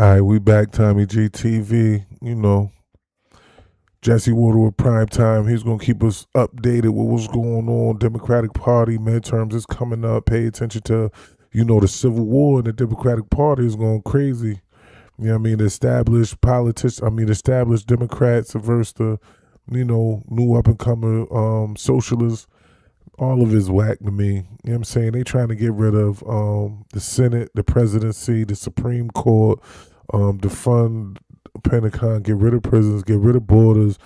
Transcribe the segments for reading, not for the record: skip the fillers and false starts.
All right, we back, TommyG TV. You know, Jesse Water with prime time. He's gonna keep us updated with what's going on. Democratic Party midterms is coming up. Pay attention to, the civil war in the Democratic Party is going crazy. You know what I mean? Established politicians, established Democrats versus the, new up and coming socialists. All of it is whack to me. You know what I'm saying? They trying to get rid of the Senate, the presidency, the Supreme Court, defund Pentagon, get rid of prisons, get rid of borders.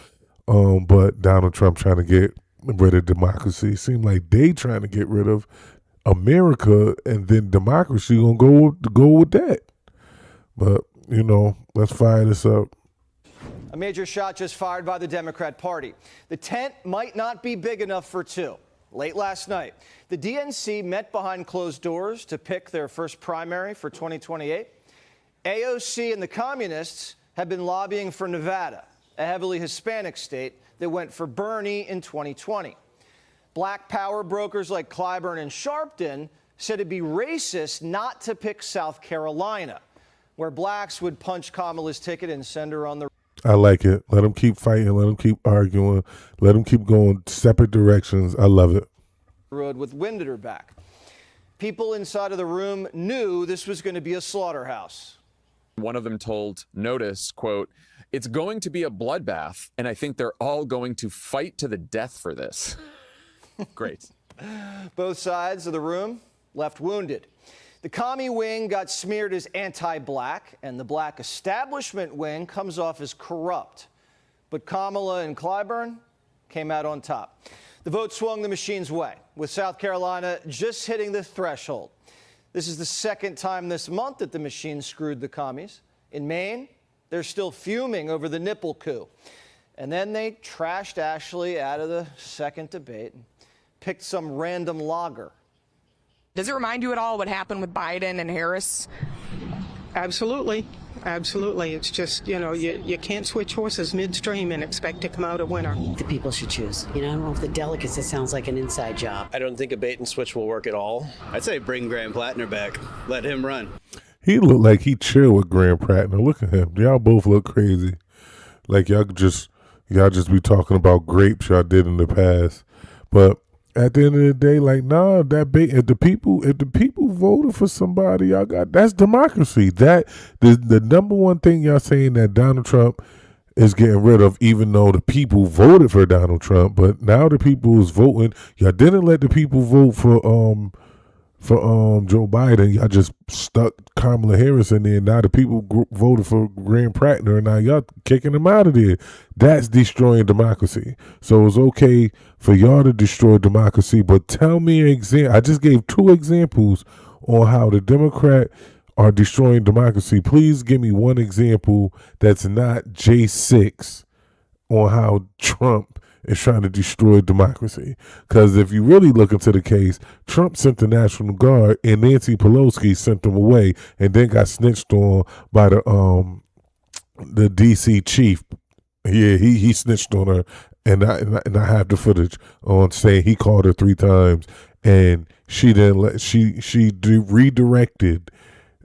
But Donald Trump trying to get rid of democracy. Seem like they trying to get rid of America, and then democracy gonna go with that. But let's fire this up. A major shot just fired by the Democrat Party. The tent might not be big enough for two. Late last night, the DNC met behind closed doors to pick their first primary for 2028. AOC and the communists have been lobbying for Nevada, a heavily Hispanic state that went for Bernie in 2020. Black power brokers like Clyburn and Sharpton said it'd be racist not to pick South Carolina, where blacks would punch Kamala's ticket and send her on the. I like it. Let them keep fighting. Let them keep arguing. Let them keep going separate directions. I love it. Road with wind at her back. People inside of the room knew this was going to be a slaughterhouse. One of them told Notice, quote, "It's going to be a bloodbath, and I think they're all going to fight to the death for this." Great. Both sides of the room left wounded. The commie wing got smeared as anti-black, and the black establishment wing comes off as corrupt. But Kamala and Clyburn came out on top. The vote swung the machine's way, with South Carolina just hitting the threshold. This is the second time this month that the machine screwed the commies. In Maine, they're still fuming over the nipple coup. And then they trashed Ashley out of the second debate and picked some random logger. Does it remind you at all what happened with Biden and Harris? Absolutely. Absolutely. It's just, you can't switch horses midstream and expect to come out a winner. The people should choose. I don't know if the delegates, it sounds like an inside job. I don't think a bait and switch will work at all. I'd say bring Graham Plattner back. Let him run. He looked like he chill with Graham Prattner. Look at him. Y'all both look crazy. Like y'all just be talking about grapes y'all did in the past. But at the end of the day, like, nah, if the people voted for somebody, that's democracy. That the number one thing y'all saying that Donald Trump is getting rid of, even though the people voted for Donald Trump, but now the people is voting. Y'all didn't let the people vote for Joe Biden. Y'all just stuck Kamala Harris in there. Now the people voted for Graham Prattner, and now y'all kicking him out of there. That's destroying democracy. So it's okay for y'all to destroy democracy, but tell me an example. I just gave two examples on how the Democrat are destroying democracy. Please give me one example that's not J6 on how Trump is trying to destroy democracy. Because if you really look into the case, Trump sent the National Guard and Nancy Pelosi sent them away and then got snitched on by the DC chief. Yeah, he snitched on her, and I have the footage on saying he called her 3 times and she didn't let redirected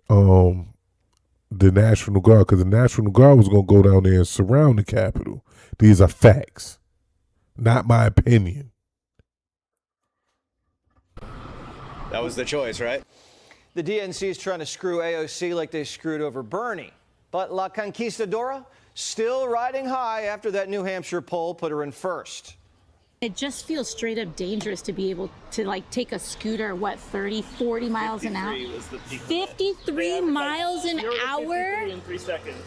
the National Guard, because the National Guard was going to go down there and surround the Capitol. These are facts, not my opinion. That was the choice, right? The DNC is trying to screw AOC like they screwed over Bernie. But La Conquistadora still riding high after that New Hampshire poll put her in first. It just feels straight up dangerous to be able to take a scooter, 30, 40 miles an hour? 53 miles an hour? In 3 seconds.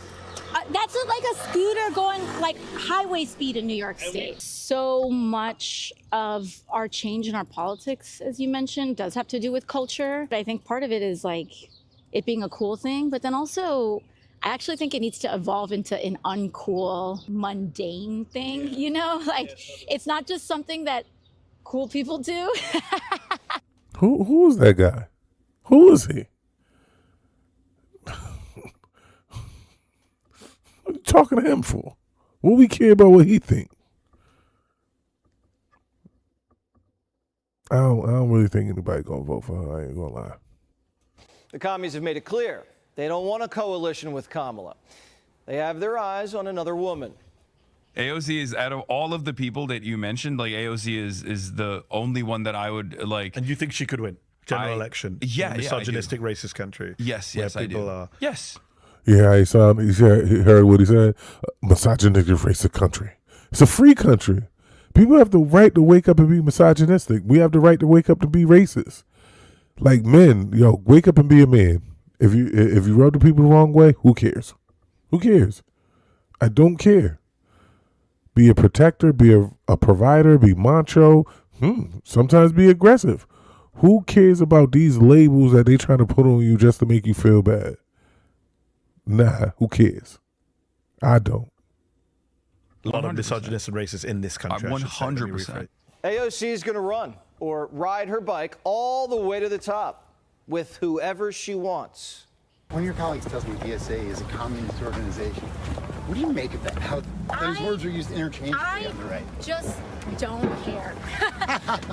That's like a scooter going like highway speed in New York State. So much of our change in our politics, as you mentioned, does have to do with culture. I think part of it is like it being a cool thing, but then also I actually think it needs to evolve into an uncool, mundane thing, It's not just something that cool people do. Who is that guy? Who is he? What are you talking to him for? What we care about what he think? I don't really think anybody gonna vote for her. I ain't gonna lie. The commies have made it clear They don't want a coalition with Kamala. They have their eyes on another woman. AOC is, out of all of the people that you mentioned, like AOC is the only one that I would like. And you think she could win general election? Yeah, in a misogynistic, racist country. Yes, where yes, I people do. are. Yes. Yeah, he heard what he said. Misogynistic racist country. It's a free country. People have the right to wake up and be misogynistic. We have the right to wake up to be racist. Like men, wake up and be a man. If you rub the people the wrong way, who cares? Who cares? I don't care. Be a protector, be a provider, be macho, sometimes be aggressive. Who cares about these labels that they trying to put on you just to make you feel bad? Nah, who cares? I don't. A lot of misogynists and racists in this country. 100%. AOC is going to run or ride her bike all the way to the top with whoever she wants. One of your colleagues tells me DSA is a communist organization. What do you make of that? How those words are used interchangeably on the right? Just don't care.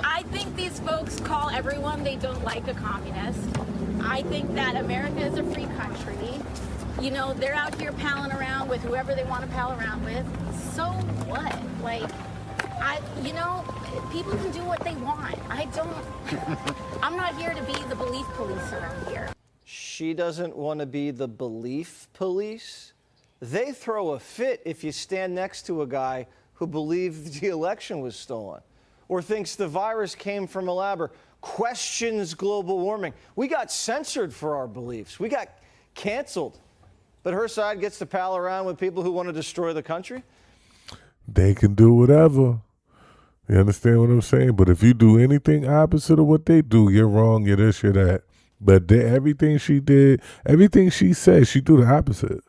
I think these folks call everyone they don't like a communist. I think that America is a free country. They're out here palling around with whoever they want to pal around with. So what? People can do what they want. I'm not here to be the belief police around here. She doesn't want to be the belief police. They throw a fit if you stand next to a guy who believes the election was stolen or thinks the virus came from a lab or questions global warming. We got censored for our beliefs. We got canceled. But her side gets to pal around with people who want to destroy the country? They can do whatever. You understand what I'm saying? But if you do anything opposite of what they do, you're wrong, you're this, you're that. But everything she did, everything she said, she do the opposite.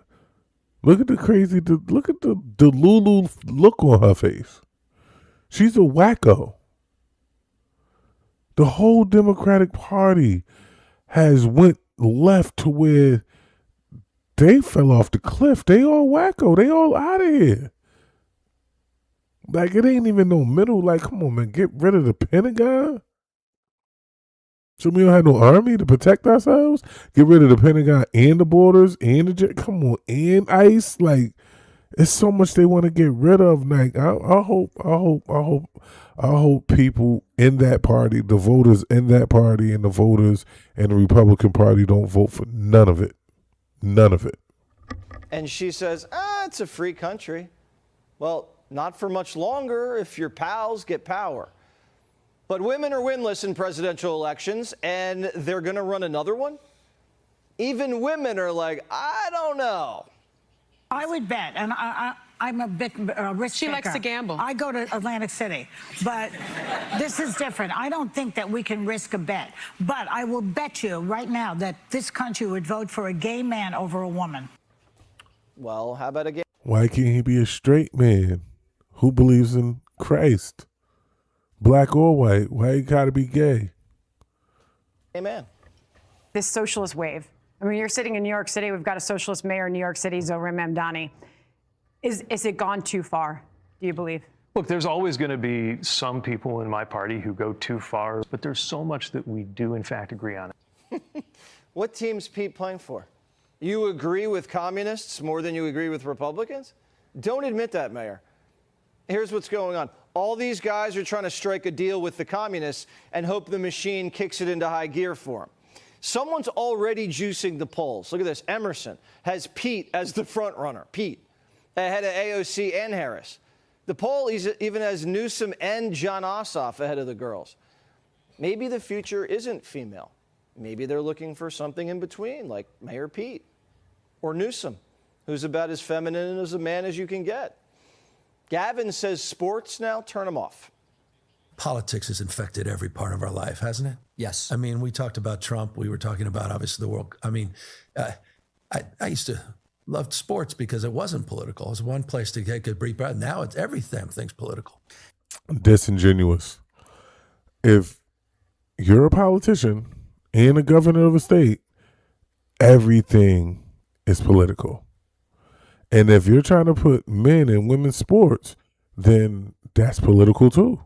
Look at look at the Lulu look on her face. She's a wacko. The whole Democratic Party has went left to where they fell off the cliff. They all wacko. They all out of here. Like, it ain't even no middle. Like, come on, man. Get rid of the Pentagon. So we don't have no army to protect ourselves? Get rid of the Pentagon and the borders and the jet. Come on, and ICE. Like, it's so much they want to get rid of. Like, I hope people in that party, the voters in that party and the voters in the Republican Party don't vote for none of it. None of it. And she says, it's a free country. Well, not for much longer if your pals get power. But women are winless in presidential elections, and they're going to run another one? Even women are like, I don't know. I would bet, and I'm a bit risk She likes taker. to gamble. I go to Atlantic City, but this is different. I don't think that we can risk a bet, but I will bet you right now that this country would vote for a gay man over a woman. Well, how about a gay? Why can't he be a straight man who believes in Christ? Black or white, why you gotta be gay? Amen. This socialist wave. I mean, you're sitting in New York City. We've got a socialist mayor in New York City, Zohran Mamdani. Is it gone too far, do you believe? Look, there's always going to be some people in my party who go too far, but there's so much that we do, in fact, agree on. What team's Pete playing for? You agree with communists more than you agree with Republicans? Don't admit that, Mayor. Here's what's going on. All these guys are trying to strike a deal with the communists and hope the machine kicks it into high gear for them. Someone's already juicing the polls. Look at this. Emerson has Pete as the front runner. Pete, ahead of AOC and Harris. The poll even has Newsom and John Ossoff ahead of the girls. Maybe the future isn't female. Maybe they're looking for something in between, like Mayor Pete or Newsom, who's about as feminine as a man as you can get. Gavin says sports now, turn them off. Politics has infected every part of our life, hasn't it? Yes. I mean, we talked about Trump. We were talking about, obviously, the world. I mean, I used to love sports because it wasn't political. It was one place to get a brief breath. Now it's everything's political. Disingenuous. If you're a politician and a governor of a state, everything is political. And if you're trying to put men in women's sports, then that's political too.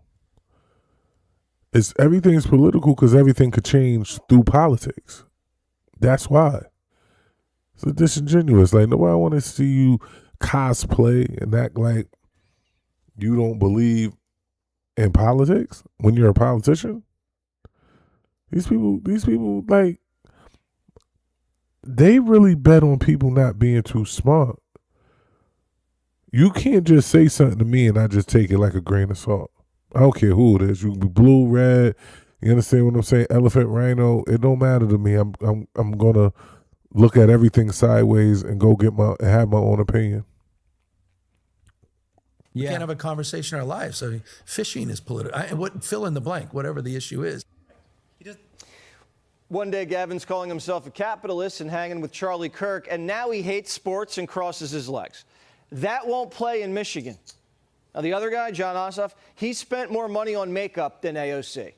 Everything's political because everything could change through politics. That's why. It's disingenuous. Like, nobody want to see you cosplay and act like you don't believe in politics when you're a politician. These people, like, they really bet on people not being too smart. You can't just say something to me and I just take it like a grain of salt. I don't care who it is. You can be blue, red. You understand what I'm saying? Elephant, rhino. It don't matter to me. I'm gonna look at everything sideways and go have my own opinion. We can't have a conversation in our lives. I mean, fishing is political. Fill in the blank, whatever the issue is. One day, Gavin's calling himself a capitalist and hanging with Charlie Kirk, and now he hates sports and crosses his legs. That won't play in Michigan. Now, the other guy, Jon Ossoff, he spent more money on makeup than AOC.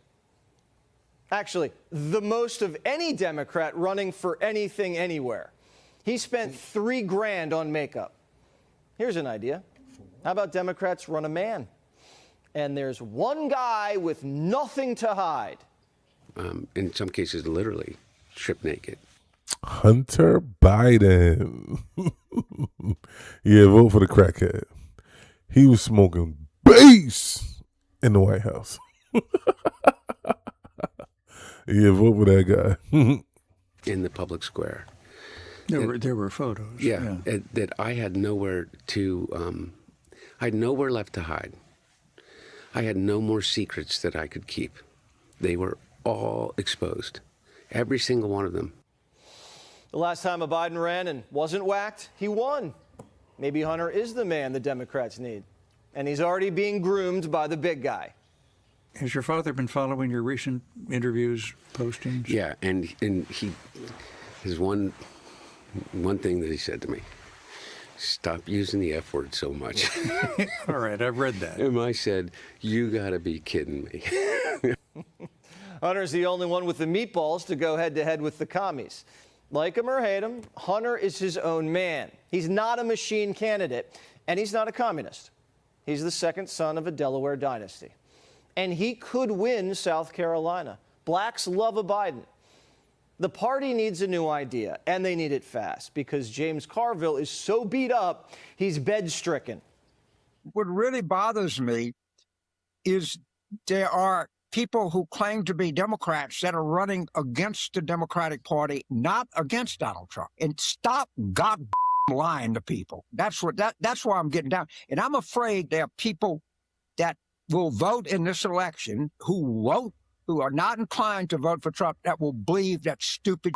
Actually, the most of any Democrat running for anything anywhere. He spent $3 grand on makeup. Here's an idea. How about Democrats run a man? And there's one guy with nothing to hide. In some cases, literally stripped naked. Hunter Biden. Yeah, vote for the crackhead. He was smoking bass in the White House. Yeah, vote for that guy. In the public square. There were photos. Yeah. That I had nowhere to, I had nowhere left to hide. I had no more secrets that I could keep. They were all exposed. Every single one of them. The last time a Biden ran and wasn't whacked, he won. Maybe Hunter is the man the Democrats need. And he's already being groomed by the big guy. Has your father been following your recent interviews, postings? Yeah, and he has one thing that he said to me. Stop using the F word so much. All right, I've read that. And I said, you gotta be kidding me. Hunter's the only one with the meatballs to go head-to-head with the commies. Like him or hate him, Hunter is his own man. He's not a machine candidate, and he's not a communist. He's the second son of a Delaware dynasty. And he could win South Carolina. Blacks love a Biden. The party needs a new idea, and they need it fast, because James Carville is so beat up, he's bed-stricken. What really bothers me is there are people who claim to be Democrats that are running against the Democratic Party, not against Donald Trump. And stop lying to people. That's why I'm getting down. And I'm afraid there are people that will vote in this election who are not inclined to vote for Trump, that will believe that stupid.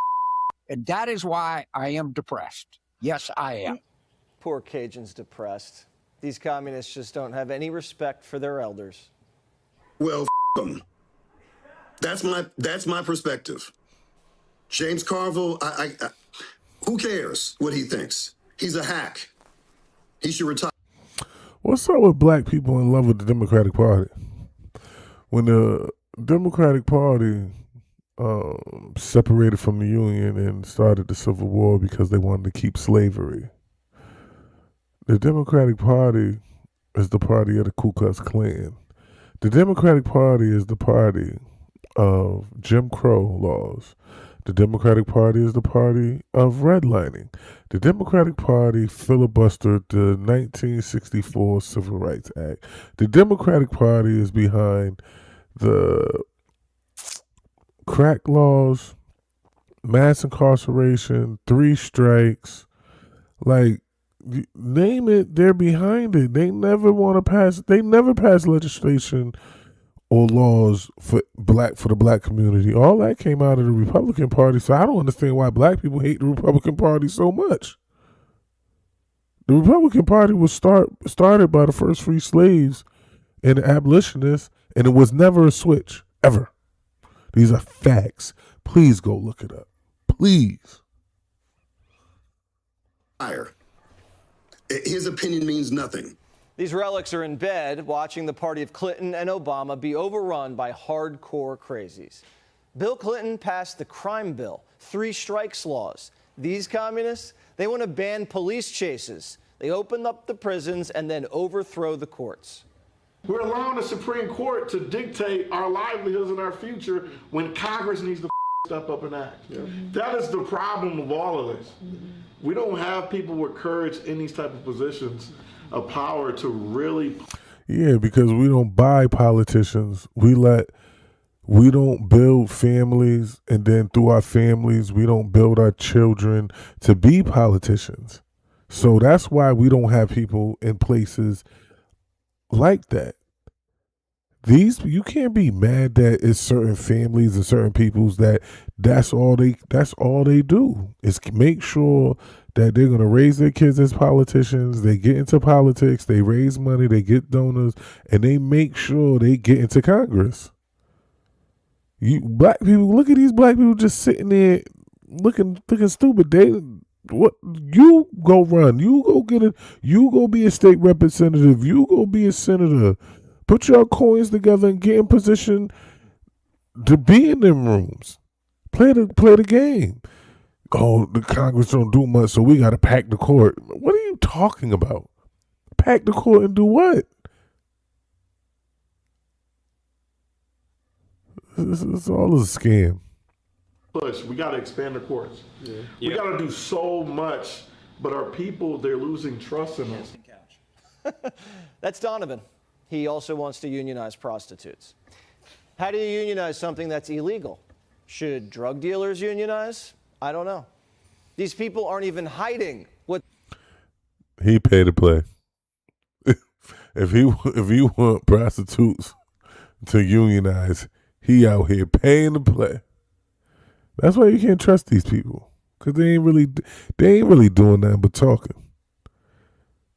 And that is why I am depressed. Yes, I am. Poor Cajun's depressed. These communists just don't have any respect for their elders. Well, them. That's my perspective. James Carville, who cares what he thinks? He's a hack. He should retire. What's up with black people in love with the Democratic Party? When the Democratic Party separated from the Union and started the Civil War because they wanted to keep slavery, the Democratic Party is the party of the Ku Klux Klan. The Democratic Party is the party of Jim Crow laws. The Democratic Party is the party of redlining. The Democratic Party filibustered the 1964 Civil Rights Act. The Democratic Party is behind the crack laws, mass incarceration, 3 strikes, like, name it, they're behind it. They never pass legislation or laws for the black community. All that came out of the Republican Party, so I don't understand why black people hate the Republican Party so much. The Republican Party was started by the first free slaves and the abolitionists, and it was never a switch, ever. These are facts. Please go look it up. Please. His opinion means nothing. These relics are in bed watching the party of Clinton and Obama be overrun by hardcore crazies. Bill Clinton passed the crime bill, 3 strikes laws. These communists, they want to ban police chases. They open up the prisons and then overthrow the courts. We're allowing the Supreme Court to dictate our livelihoods and our future when Congress needs to step up and act. That is the problem of all of this. We don't have people with courage in these type of positions of power to really. Yeah, because we don't buy politicians. We don't build families, and then through our families, we don't build our children to be politicians. So that's why we don't have people in places like that. You can't be mad that it's certain families and certain peoples that's all they do is make sure that they're gonna raise their kids as politicians. They get into politics, they raise money, they get donors, and they make sure they get into Congress. You black people, look at these black people just sitting there looking stupid. You go run, you go get it, you go be a state representative, you go be a senator. Put your coins together and get in position to be in them rooms. Play the game. Oh, the Congress don't do much, so we got to pack the court. What are you talking about? Pack the court and do what? It's all a scam. Push. We got to expand the courts. We got to do so much, but our people, they're losing trust in us. That's Donovan. He also wants to unionize prostitutes. How do you unionize something that's illegal? Should drug dealers unionize? I don't know. These people aren't even hiding what. He paid to play. If you want prostitutes to unionize, he out here paying to play. That's why you can't trust these people, because they ain't really doing nothing but talking.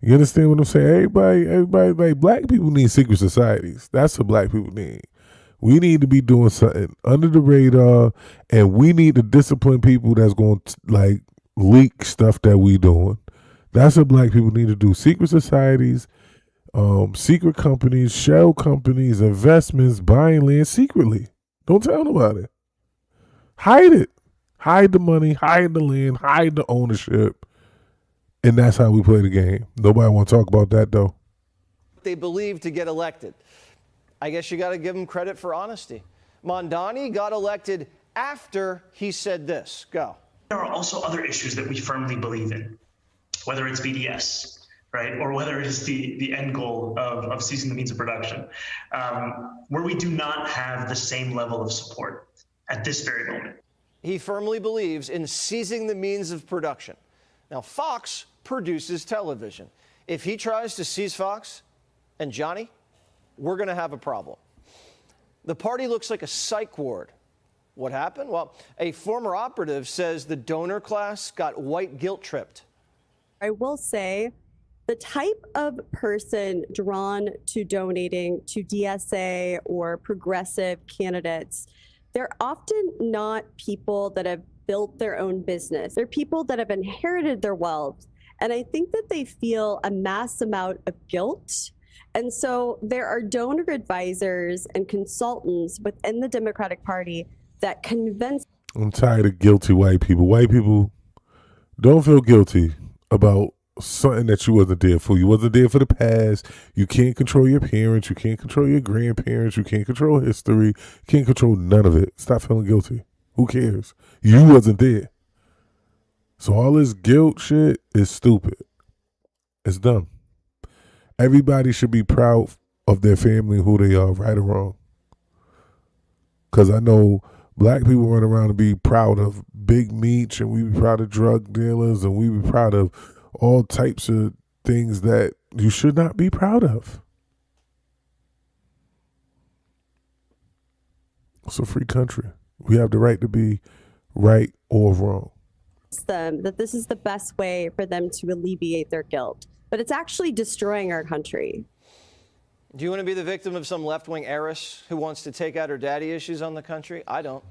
You understand what I'm saying? Everybody, like black people need secret societies. That's what black people need. We need to be doing something under the radar, and we need to discipline people that's going to like leak stuff that we doing. That's what black people need to do. Secret societies, secret companies, shell companies, investments, buying land secretly. Don't tell nobody. Hide it. Hide the money, hide the land, hide the ownership. And that's how we play the game. Nobody want to talk about that, though. They believe to get elected. I guess you got to give them credit for honesty. Mondani got elected after he said this. Go. There are also other issues that we firmly believe in, whether it's BDS, right, or whether it is the end goal of ceasing the means of production, where we do not have the same level of support at this very moment. He firmly believes in seizing the means of production. Now, Fox produces television. If he tries to seize Fox and Johnny, we're going to have a problem. The party looks like a psych ward. What happened? Well, a former operative says the donor class got white guilt tripped. I will say the type of person drawn to donating to DSA or progressive candidates, they're often not people that have built their own business. They're people that have inherited their wealth. And I think that they feel a mass amount of guilt. And so there are donor advisors and consultants within the Democratic Party that convince. I'm tired of guilty white people. White people don't feel guilty about something that you wasn't there for. You wasn't there for the past. You can't control your parents. You can't control your grandparents. You can't control history. You can't control none of it. Stop feeling guilty. Who cares? You wasn't there. So all this guilt shit is stupid. It's dumb. Everybody should be proud of their family, who they are, right or wrong. Because I know black people run around and be proud of Big Meech, and we be proud of drug dealers, and we be proud of all types of things that you should not be proud of. It's a free country. We have the right to be right or wrong. Them that this is the best way for them to alleviate their guilt, but it's actually destroying our country. Do you want to be the victim of some left-wing heiress who wants to take out her daddy issues on the country? I don't.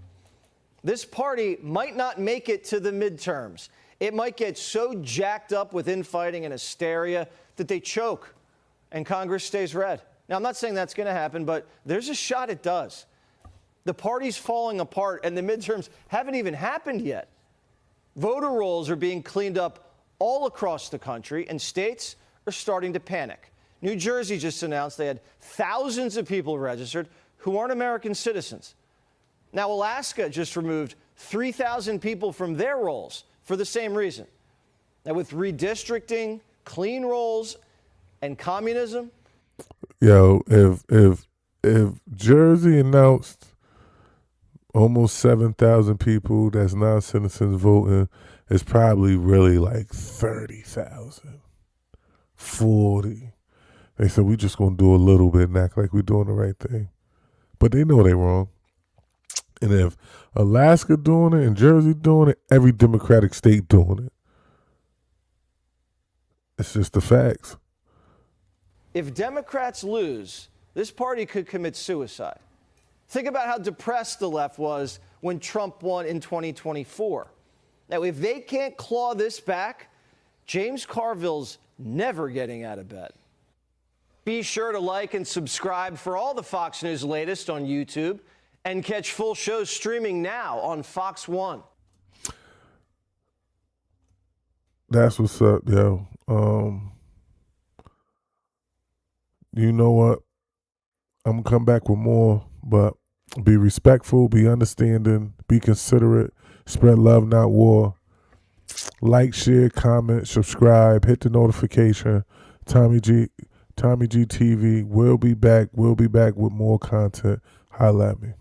This party might not make it to the midterms. It might get so jacked up with infighting and hysteria that they choke and Congress stays red. Now, I'm not saying that's going to happen, but there's a shot it does. The party's falling apart and the midterms haven't even happened yet. Voter rolls are being cleaned up all across the country, and states are starting to panic. New Jersey just announced they had thousands of people registered who aren't American citizens. Now, Alaska just removed 3,000 people from their rolls for the same reason. Now, with redistricting, clean rolls, and communism. Yo, if Jersey announced almost 7,000 people that's non-citizens voting, it's probably really like 30,000, 40. They said we just gonna do a little bit and act like we're doing the right thing, but they know they wrong. And if Alaska doing it and Jersey doing it, every Democratic state doing it. It's just the facts. If Democrats lose, this party could commit suicide. Think about how depressed the left was when Trump won in 2024. Now, if they can't claw this back, James Carville's never getting out of bed. Be sure to like and subscribe for all the Fox News latest on YouTube and catch full shows streaming now on Fox One. That's what's up, yo. You know what? I'm gonna come back with more, but be respectful, be understanding, be considerate, spread love, not war. Like, share, comment, subscribe, hit the notification. TommyG TV. We'll be back with more content. Holla at me.